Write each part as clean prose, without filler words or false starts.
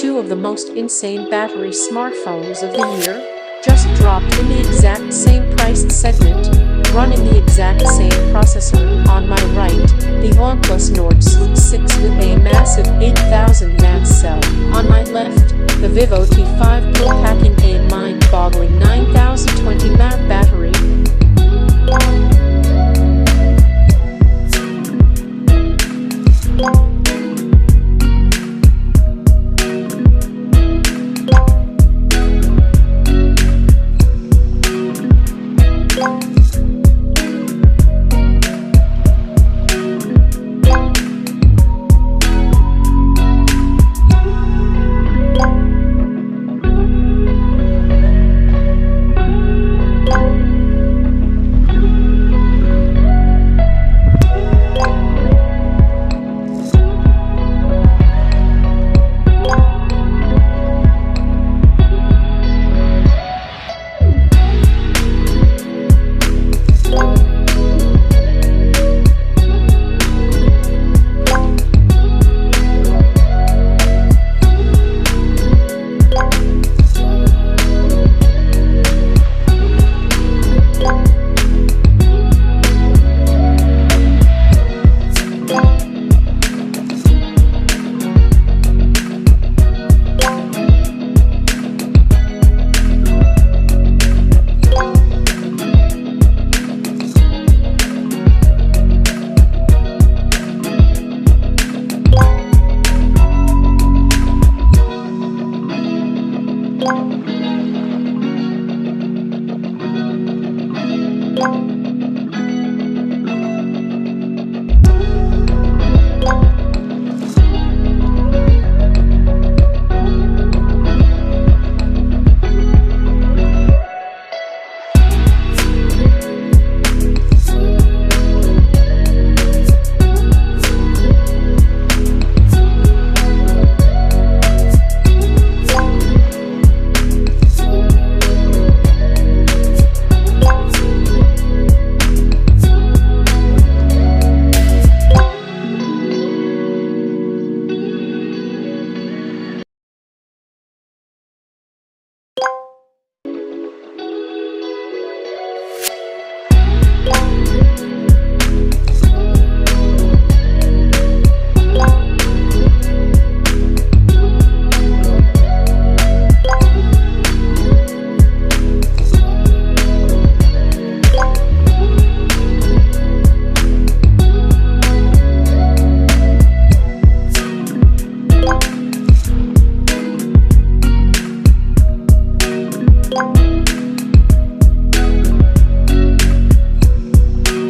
two of the most insane battery smartphones of the year just dropped in the exact same price segment, running the exact same processor. On my right, the OnePlus Nord 6 with a massive 8000 mAh cell. On my left, the Vivo T5 Pro packing a mind-boggling 9020 mAh battery.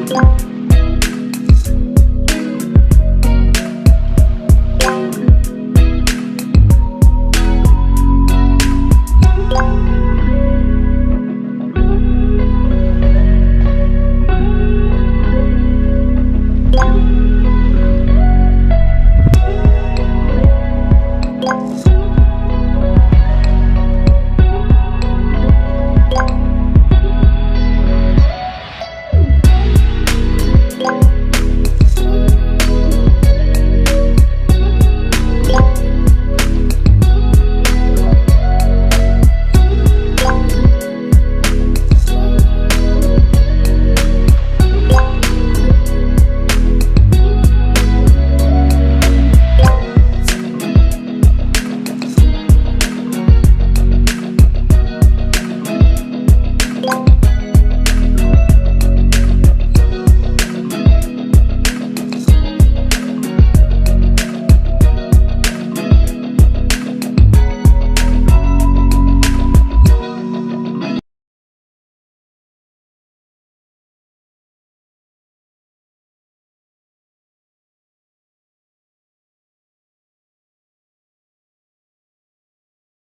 you.